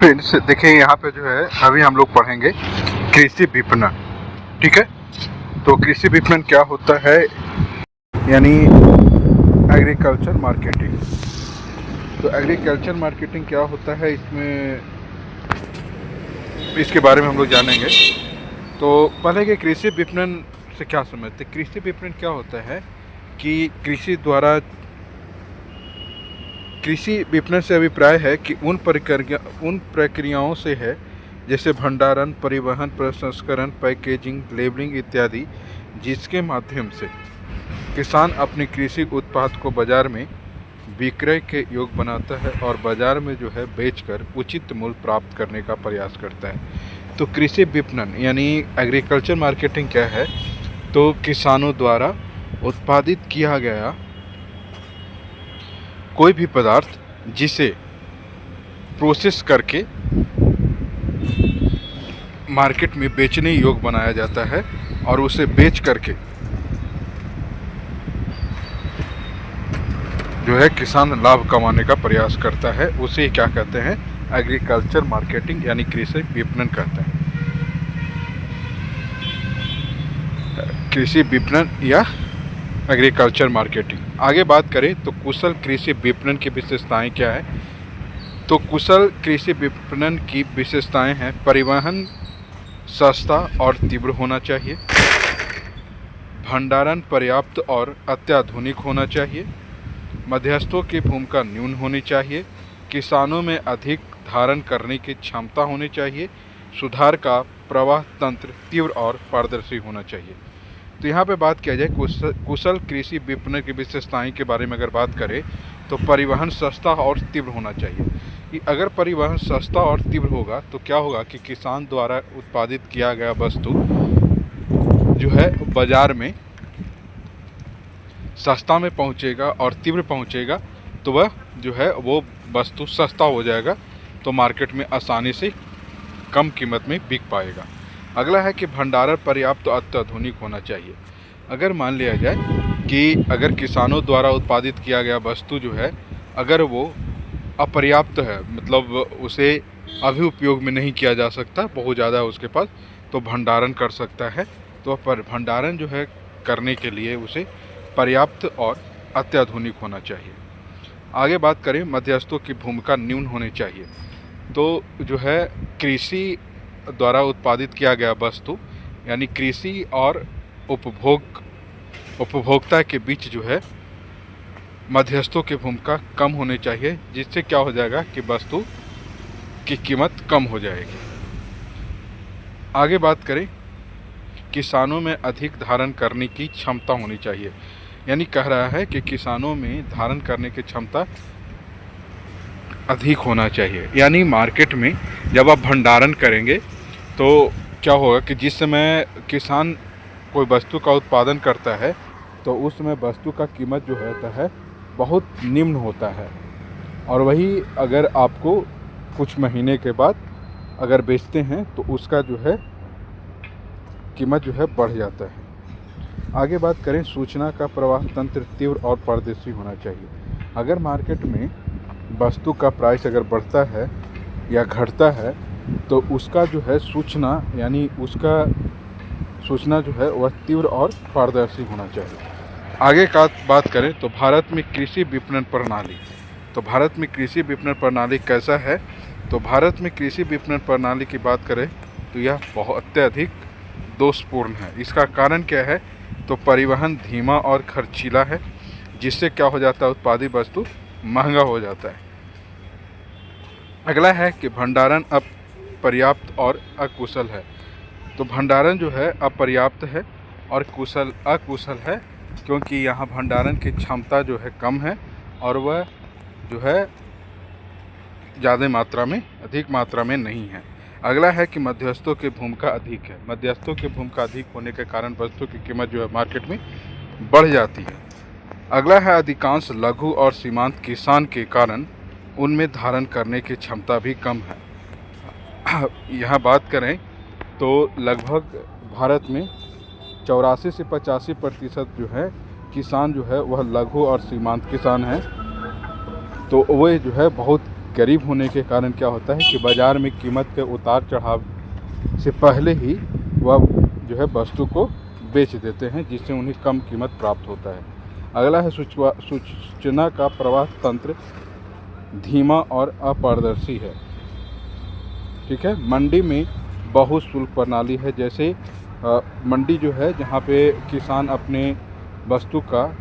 Friends देखिए, यहाँ पे जो है अभी हम लोग पढ़ेंगे कृषि विपणन। ठीक है, तो कृषि विपणन क्या होता है, यानी एग्रीकल्चर मार्केटिंग। तो एग्रीकल्चर मार्केटिंग क्या होता है, इसके बारे में हम लोग जानेंगे। तो पहले कि कृषि विपणन से क्या समझते। कृषि विपणन क्या होता है कि कृषि विपणन से अभिप्राय है कि उन प्रक्रियाओं से है, जैसे भंडारण, परिवहन, प्रसंस्करण, पैकेजिंग, लेबलिंग इत्यादि, जिसके माध्यम से किसान अपने कृषि उत्पाद को बाजार में विक्रय के योग बनाता है और बाजार में जो है बेचकर उचित मूल्य प्राप्त करने का प्रयास करता है। तो कृषि विपणन यानी एग्रीकल्चर मार्केटिंग क्या है, तो किसानों द्वारा उत्पादित किया गया कोई भी पदार्थ जिसे प्रोसेस करके मार्केट में बेचने योग्य बनाया जाता है और उसे बेच करके जो है किसान लाभ कमाने का प्रयास करता है, उसे क्या कहते हैं, एग्रीकल्चर मार्केटिंग यानी कृषि विपणन कहते हैं। कृषि विपणन या एग्रीकल्चर मार्केटिंग। आगे बात करें तो कुशल कृषि विपणन की विशेषताएं क्या है। तो कुशल कृषि विपणन की विशेषताएं हैं: परिवहन सस्ता और तीव्र होना चाहिए, भंडारण पर्याप्त और अत्याधुनिक होना चाहिए, मध्यस्थों की भूमिका न्यून होनी चाहिए, किसानों में अधिक धारण करने की क्षमता होनी चाहिए, सुधार का प्रवाह तंत्र तीव्र और पारदर्शी होना चाहिए। तो यहाँ पे बात किया जाए कुशल कृषि विपणन की विशेषताएं के बारे में अगर बात करें तो परिवहन सस्ता और तीव्र होना चाहिए। कि अगर परिवहन सस्ता और तीव्र होगा तो क्या होगा कि किसान द्वारा उत्पादित किया गया वस्तु जो है बाजार में सस्ता में पहुंचेगा और तीव्र पहुंचेगा, तो वह जो है वो वस्तु सस्ता हो जाएगा, तो मार्केट में आसानी से कम कीमत में बिक पाएगा। अगला है कि भंडारण पर्याप्त तो अत्याधुनिक होना चाहिए। अगर मान लिया जाए कि अगर किसानों द्वारा उत्पादित किया गया वस्तु जो है अगर वो अपर्याप्त है, मतलब उसे अभी उपयोग में नहीं किया जा सकता, बहुत ज़्यादा है उसके पास, तो भंडारण कर सकता है। तो पर भंडारण जो है करने के लिए उसे पर्याप्त और अत्याधुनिक होना चाहिए। आगे बात करें, मध्यस्थों की भूमिका न्यून होनी चाहिए। तो जो है कृषि द्वारा उत्पादित किया गया वस्तु यानी कृषि और उपभोक्ता के बीच जो है मध्यस्थों की भूमिका कम होनी चाहिए, जिससे क्या हो जाएगा कि वस्तु की कीमत कम हो जाएगी। आगे बात करें, किसानों में अधिक धारण करने की क्षमता होनी चाहिए। यानी कह रहा है कि किसानों में धारण करने की क्षमता अधिक होना चाहिए। यानी मार्केट में जब आप भंडारण करेंगे तो क्या होगा कि जिस समय किसान कोई वस्तु का उत्पादन करता है तो उस समय वस्तु का कीमत जो होता है बहुत निम्न होता है, और वही अगर आपको कुछ महीने के बाद अगर बेचते हैं तो उसका जो है कीमत जो है बढ़ जाता है। आगे बात करें, सूचना का प्रवाह तंत्र तीव्र और पारदर्शी होना चाहिए। अगर मार्केट में वस्तु का प्राइस अगर बढ़ता है या घटता है तो उसका जो है सूचना यानी उसका सूचना जो है वह तीव्र और पारदर्शी होना चाहिए। आगे का बात करें तो भारत में कृषि विपणन प्रणाली। तो भारत में कृषि विपणन प्रणाली कैसा है, तो भारत में कृषि विपणन प्रणाली की बात करें तो यह बहुत अत्यधिक दोषपूर्ण है। इसका कारण क्या है, तो परिवहन धीमा और खर्चीला है, जिससे क्या हो जाता है, उत्पादित वस्तु महंगा हो जाता है। अगला है कि भंडारण अपर्याप्त और अकुशल है। तो भंडारण जो है अपर्याप्त है और अकुशल है, क्योंकि यहाँ भंडारण की क्षमता जो है कम है और वह जो है अधिक मात्रा में नहीं है। अगला है कि मध्यस्थों की भूमिका अधिक है। मध्यस्थों की भूमिका अधिक होने के कारण वस्तु की कीमत जो है मार्केट में बढ़ जाती है। अगला है अधिकांश लघु और सीमांत किसान के कारण उनमें धारण करने की क्षमता भी कम है। यहाँ बात करें तो लगभग भारत में 84 से 85% जो है किसान जो है वह लघु और सीमांत किसान हैं। तो वे जो है बहुत गरीब होने के कारण क्या होता है कि बाज़ार में कीमत के उतार चढ़ाव से पहले ही वह जो है वस्तु को बेच देते हैं, जिससे उन्हें कम कीमत प्राप्त होता है। अगला है सूचना का प्रवाह तंत्र धीमा और अपारदर्शी है। ठीक है, मंडी में बहुत शुल्क प्रणाली है। जैसे मंडी जो है जहाँ पे किसान अपने वस्तु का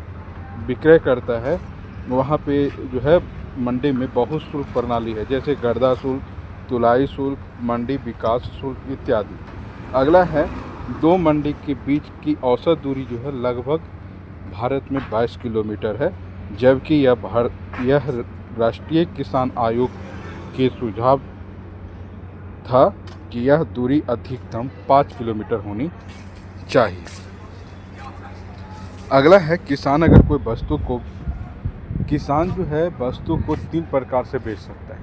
विक्रय करता है, वहाँ पे जो है मंडी में बहुत शुल्क प्रणाली है, जैसे गर्दा शुल्क, तुलाई शुल्क, मंडी विकास शुल्क इत्यादि। अगला है दो मंडी के बीच की औसत दूरी जो है लगभग भारत में 22 किलोमीटर है, जबकि यह राष्ट्रीय किसान आयोग के सुझाव था कि यह दूरी अधिकतम 5 किलोमीटर होनी चाहिए। अगला है किसान जो है वस्तु को 3 प्रकार से बेच सकता है।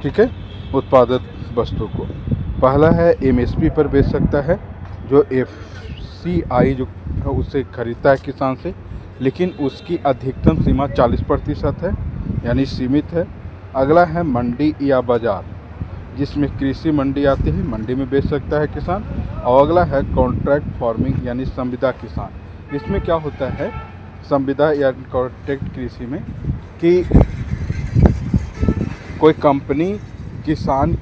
ठीक है, उत्पादित वस्तु को पहला है एमएसपी पर बेच सकता है, जो एफसीआई जो है उससे खरीदता है किसान से, लेकिन उसकी अधिकतम सीमा 40% है, यानी सीमित है। अगला है मंडी या बाज़ार, जिसमें कृषि मंडी आती है, मंडी में बेच सकता है किसान। और अगला है कॉन्ट्रैक्ट फार्मिंग यानी संविदा किसान। इसमें क्या होता है संविदा या कॉन्ट्रैक्ट कृषि में कि कोई कंपनी किसान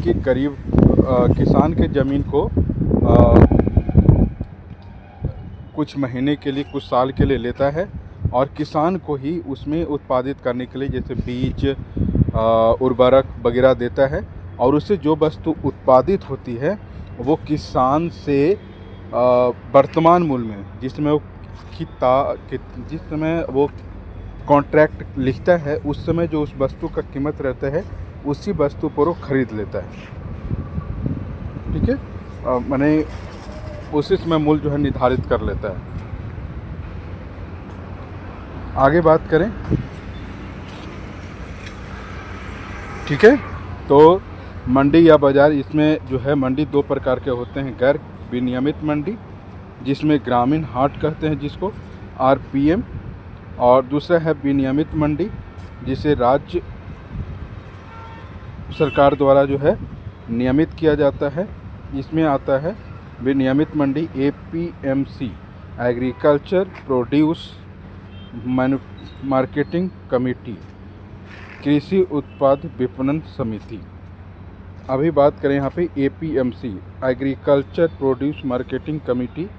के ज़मीन को कुछ महीने के लिए, कुछ साल के लिए लेता है और किसान को ही उसमें उत्पादित करने के लिए जैसे बीज, उर्वरक वगैरह देता है, और उससे जो वस्तु उत्पादित होती है वो किसान से वर्तमान मूल्य में जिस समय वो कॉन्ट्रैक्ट लिखता है उस समय जो उस वस्तु का कीमत रहता है उसी वस्तु पर वो खरीद लेता है। ठीक है, माने उसी समय मूल्य जो है निर्धारित कर लेता है। आगे बात करें, ठीक है, तो मंडी या बाज़ार, इसमें जो है मंडी 2 प्रकार के होते हैं। गैर विनियमित मंडी, जिसमें ग्रामीण हाट कहते हैं जिसको आरपीएम, और दूसरा है विनियमित मंडी, जिसे राज्य सरकार द्वारा जो है नियमित किया जाता है। इसमें आता है विनियमित मंडी APMC, agriculture produce marketing committee, कृषि उत्पाद विपणन समिति। अभी बात करें यहाँ पे APMC, agriculture produce marketing committee,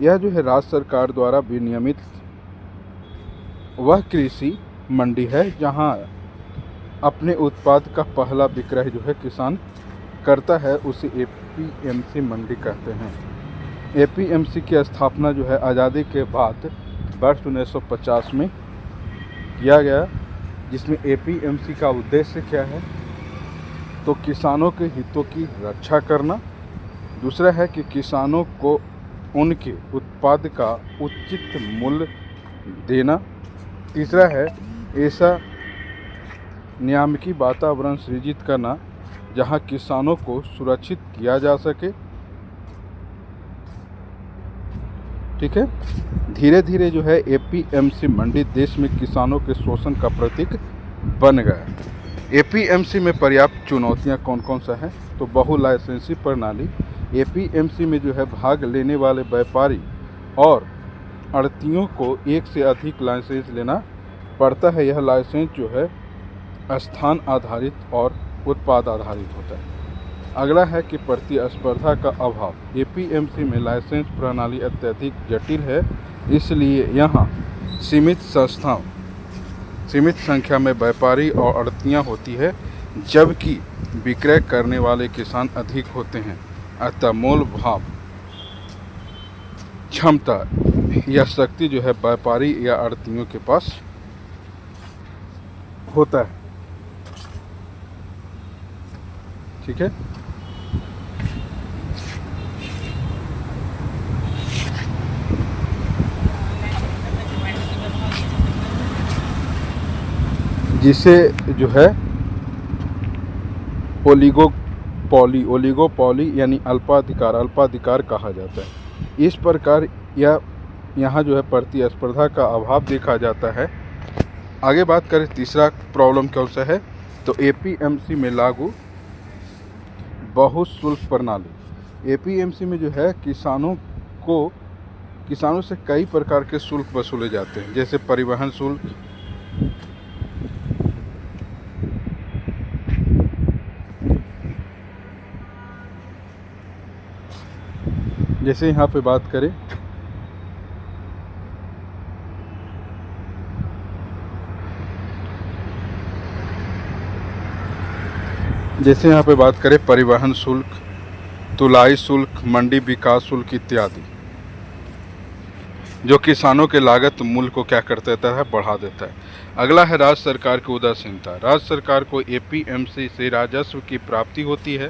यह जो है राज्य सरकार द्वारा विनियमित वह कृषि मंडी है जहाँ अपने उत्पाद का पहला विक्रय जो है किसान करता है, उसे एपीएमसी मंडी कहते हैं। एपीएमसी की स्थापना जो है आज़ादी के बाद वर्ष 1950 में किया गया, जिसमें एपीएमसी का उद्देश्य क्या है, तो किसानों के हितों की रक्षा करना। दूसरा है कि किसानों को उनके उत्पाद का उचित मूल्य देना। तीसरा है ऐसा नियामकी वातावरण सृजित करना जहां किसानों को सुरक्षित किया जा सके। ठीक है, धीरे धीरे जो है एपीएमसी मंडी देश में किसानों के शोषण का प्रतीक बन गया। एपीएमसी में पर्याप्त चुनौतियां कौन कौन सा है, तो बहु लाइसेंसी प्रणाली। एपीएमसी में जो है भाग लेने वाले व्यापारी और आढ़तियों को एक से अधिक लाइसेंस लेना पड़ता है। यह लाइसेंस जो है स्थान आधारित और उत्पाद आधारित होता है। अगला है कि प्रतिस्पर्धा का अभाव। एपीएमसी में लाइसेंस प्रणाली अत्यधिक जटिल है, इसलिए यहाँ सीमित संख्या में व्यापारी और आढ़तियाँ होती है, जबकि विक्रय करने वाले किसान अधिक होते हैं। अतः मोल भाव क्षमता या शक्ति जो है व्यापारी या आढ़तियों के पास होता है। ठीक है, जिसे जो है ओलिगोपॉली यानी अल्पाधिकार कहा जाता है। इस प्रकार यहाँ जो है प्रतिस्पर्धा का अभाव देखा जाता है। आगे बात करें तीसरा प्रॉब्लम कौन सा है, तो एपीएमसी में लागू बहुत शुल्क प्रणाली। एपीएमसी में जो है किसानों से कई प्रकार के शुल्क वसूले जाते हैं, जैसे परिवहन शुल्क, जैसे यहाँ पे बात करें परिवहन शुल्क, तुलाई शुल्क, मंडी विकास शुल्क इत्यादि, जो किसानों के लागत मूल्य को क्या कर देता है, बढ़ा देता है। अगला है राज्य सरकार की उदासीनता। राज्य सरकार को एपीएमसी से राजस्व की प्राप्ति होती है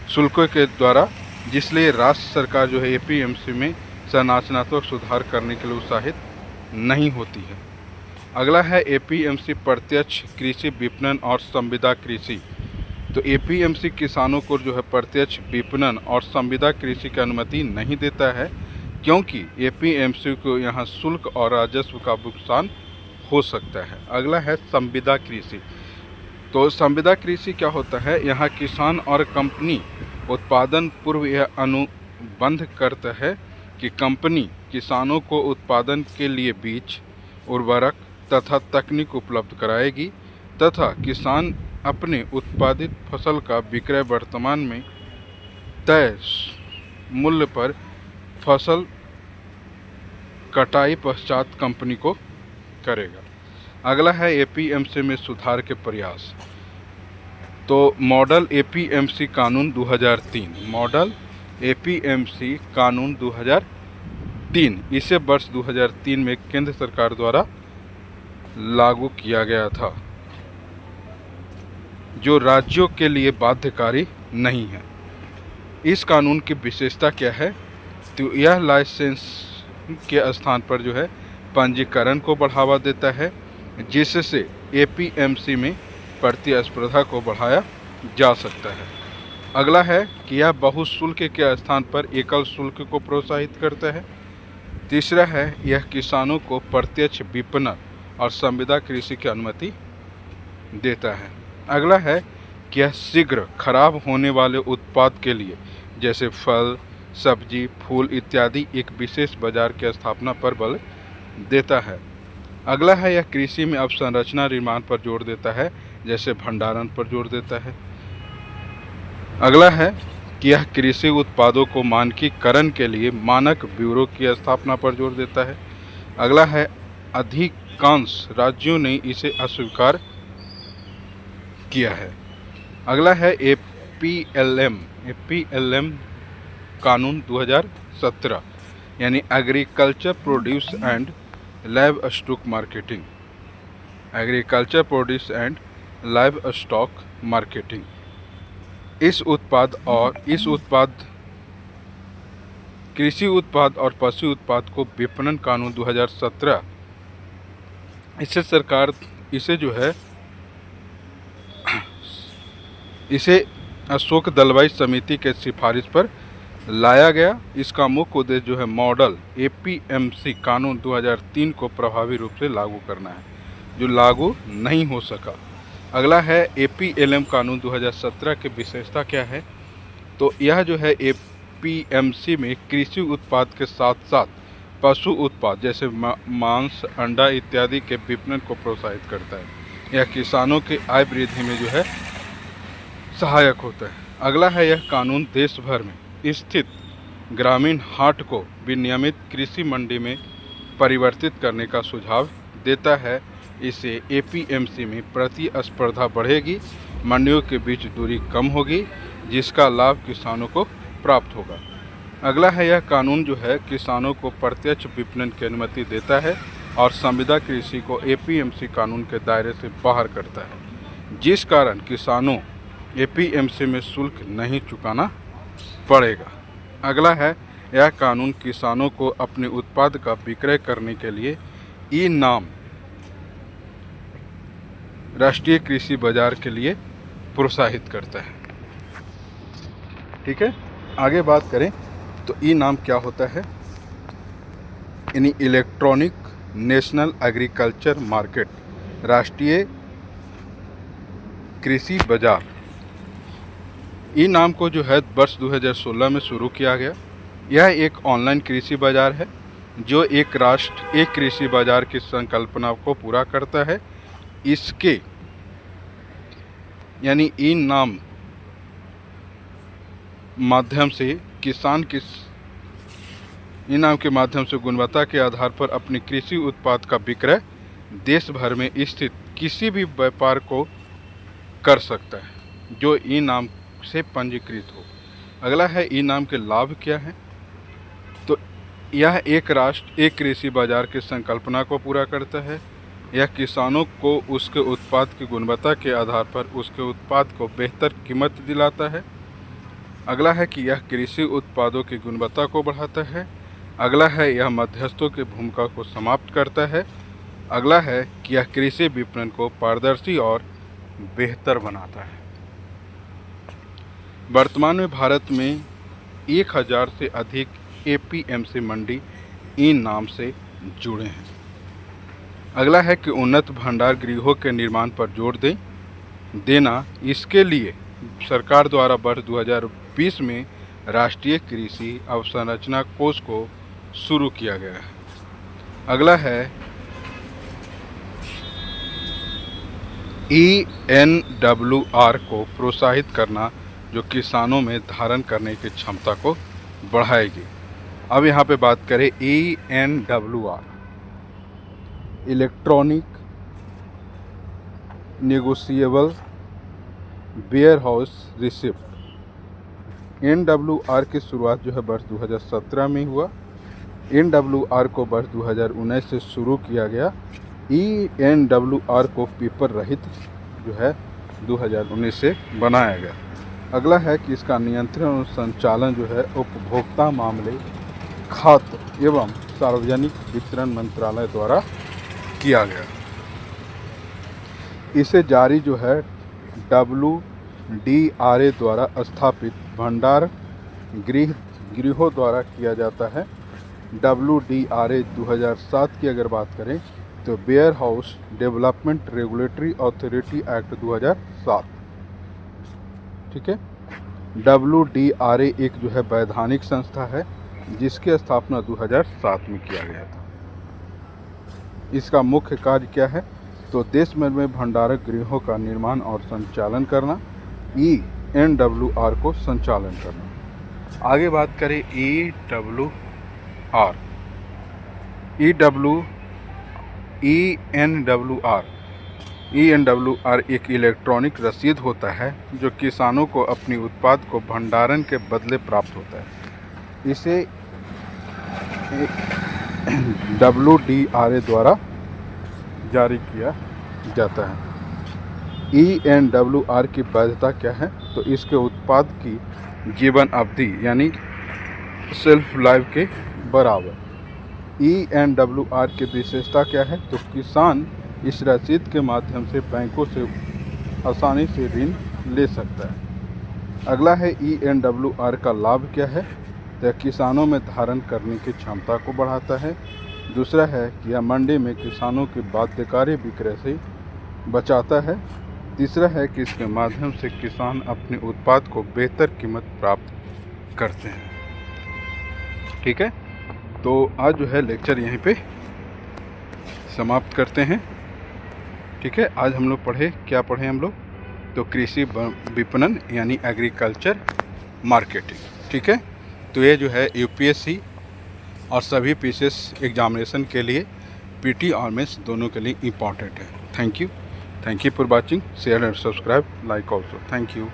शुल्कों के द्वारा, जिसलिए राज्य सरकार जो है एपीएमसी में संरचनात्मक सुधार करने के लिए उत्साहित नहीं होती है। अगला है एपीएमसी प्रत्यक्ष कृषि विपणन और संविदा कृषि। तो एपीएमसी किसानों को जो है प्रत्यक्ष विपणन और संविदा कृषि की अनुमति नहीं देता है, क्योंकि एपीएमसी को यहाँ शुल्क और राजस्व का भुगतान हो सकता है। अगला है संविदा कृषि। तो संविदा कृषि क्या होता है, यहाँ किसान और कंपनी उत्पादन पूर्व यह अनुबंध करता है कि कंपनी किसानों को उत्पादन के लिए बीज, उर्वरक तथा तकनीक उपलब्ध कराएगी तथा किसान अपने उत्पादित फसल का विक्रय वर्तमान में तय मूल्य पर फसल कटाई पश्चात कंपनी को करेगा। अगला है एपीएमसी में सुधार के प्रयास। तो मॉडल एपीएमसी कानून 2003, मॉडल एपीएमसी कानून 2003, इसे वर्ष 2003 में केंद्र सरकार द्वारा लागू किया गया था, जो राज्यों के लिए बाध्यकारी नहीं है। इस कानून की विशेषता क्या है, तो यह लाइसेंस के स्थान पर जो है पंजीकरण को बढ़ावा देता है, जिससे एपीएमसी में प्रतिस्पर्धा को बढ़ाया जा सकता है। अगला है कि यह बहुशुल्क के स्थान पर एकल शुल्क को प्रोत्साहित करता है। तीसरा है यह किसानों को प्रत्यक्ष विपणन और संविदा कृषि की अनुमति देता है। अगला है कि यह शीघ्र खराब होने वाले उत्पाद के लिए, जैसे फल, सब्जी, फूल इत्यादि, एक विशेष बाजार की स्थापना पर बल देता है। अगला है यह कृषि में अवसंरचना निर्माण पर जोर देता है, जैसे भंडारण पर जोर देता है। अगला है कि यह कृषि उत्पादों को मानकीकरण के लिए मानक ब्यूरो की स्थापना पर जोर देता है। अगला है अधिकांश राज्यों ने इसे अस्वीकार किया है। अगला है एपीएलएम कानून 2017, यानी agriculture produce and live stock marketing, agriculture produce and live stock marketing. कृषि उत्पाद और पशु उत्पाद को विपणन कानून 2017, इसे अशोक दलवाई समिति के सिफारिश पर लाया गया। इसका मुख्य उद्देश्य जो है मॉडल एपीएमसी कानून 2003 को प्रभावी रूप से लागू करना है, जो लागू नहीं हो सका। अगला है एपीएलएम कानून 2017 की विशेषता क्या है, तो यह जो है एपीएमसी में कृषि उत्पाद के साथ साथ पशु उत्पाद जैसे मांस, अंडा इत्यादि के विपणन को प्रोत्साहित करता है। यह किसानों की आय वृद्धि में जो है सहायक होता है। अगला है यह कानून देश भर में स्थित ग्रामीण हाट को विनियमित कृषि मंडी में परिवर्तित करने का सुझाव देता है। इससे एपीएमसी में प्रतिस्पर्धा बढ़ेगी, मंडियों के बीच दूरी कम होगी, जिसका लाभ किसानों को प्राप्त होगा। अगला है यह कानून जो है किसानों को प्रत्यक्ष विपणन की अनुमति देता है और संविदा कृषि को एपीएमसी कानून के दायरे से बाहर करता है, जिस कारण किसानों एपीएमसी में शुल्क नहीं चुकाना पड़ेगा। अगला है यह कानून किसानों को अपने उत्पाद का विक्रय करने के लिए ई नाम राष्ट्रीय कृषि बाजार के लिए प्रोत्साहित करता है। ठीक है, आगे बात करें तो ई नाम क्या होता है, यानी इलेक्ट्रॉनिक नेशनल एग्रीकल्चर मार्केट, राष्ट्रीय कृषि बाजार। ई नाम को जो है वर्ष 2016 में शुरू किया गया। यह एक ऑनलाइन कृषि बाजार है जो एक राष्ट्र एक कृषि बाजार की संकल्पना को पूरा करता है। इसके यानी ई नाम माध्यम से किसान इनाम के माध्यम से गुणवत्ता के आधार पर अपने कृषि उत्पाद का विक्रय देश भर में स्थित किसी भी व्यापार को कर सकता है जो ई नाम से पंजीकृत हो। अगला है ई नाम के लाभ क्या है। तो यह एक राष्ट्र एक कृषि बाजार की संकल्पना को पूरा करता है। यह किसानों को उसके उत्पाद की गुणवत्ता के आधार पर उसके उत्पाद को बेहतर कीमत दिलाता है। अगला है कि यह कृषि उत्पादों की गुणवत्ता को बढ़ाता है। अगला है यह मध्यस्थों की भूमिका को समाप्त करता है। अगला है कि यह कृषि विपणन को पारदर्शी और बेहतर बनाता है। वर्तमान में भारत में 1000 से अधिक APMC मंडी इन नाम से जुड़े हैं। अगला है कि उन्नत भंडार गृहों के निर्माण पर जोर देना। इसके लिए सरकार द्वारा वर्ष 2020 में राष्ट्रीय कृषि अवसंरचना कोष को शुरू किया गया है। अगला है ENWR को प्रोत्साहित करना जो किसानों में धारण करने की क्षमता को बढ़ाएगी। अब यहाँ पे बात करें ENWR, electronic negotiable warehouse receipt. NWR की शुरुआत जो है वर्ष 2017 में हुआ। NWR को वर्ष 2019 से शुरू किया गया। ENWR को पेपर रहित जो है 2019 से बनाया गया। अगला है कि इसका नियंत्रण और संचालन जो है उपभोक्ता मामले, खाद्य एवं सार्वजनिक वितरण मंत्रालय द्वारा किया गया। इसे जारी जो है WDRA द्वारा स्थापित भंडार गृहों द्वारा किया जाता है। WDRA 2007 की अगर बात करें तो warehouse development regulatory authority act 2007, ठीक है। WDRA एक जो है वैधानिक संस्था है जिसकी स्थापना 2007 में किया गया था। इसका मुख्य कार्य क्या है तो देश भर में भंडारक गृहों का निर्माण और संचालन करना, ENWR को संचालन करना। आगे बात करें ENWR एक इलेक्ट्रॉनिक रसीद होता है जो किसानों को अपनी उत्पाद को भंडारण के बदले प्राप्त होता है। इसे WDRA द्वारा जारी किया जाता है। ENWR की वैधता क्या है तो इसके उत्पाद की जीवन अवधि यानी सेल्फ लाइफ के बराबर। ENWR की विशेषता क्या है तो किसान इस रसीद के माध्यम से बैंकों से आसानी से ऋण ले सकता है। अगला है ENWR का लाभ क्या है तो किसानों में धारण करने की क्षमता को बढ़ाता है। दूसरा है कि यह मंडी में किसानों की बाध्यकारी विक्रय से बचाता है। तीसरा है कि इसके माध्यम से किसान अपने उत्पाद को बेहतर कीमत प्राप्त करते हैं। ठीक है, तो आज जो है लेक्चर यहीं पे समाप्त करते हैं। ठीक है, आज हम लोग क्या पढ़े हम लोग तो कृषि विपणन यानी एग्रीकल्चर मार्केटिंग। ठीक है, तो ये जो है UPSC और सभी पीसीएस एग्जामिनेशन के लिए PT और मेंस दोनों के लिए इम्पॉर्टेंट है। Thank you for watching, share and subscribe, like also. Thank you.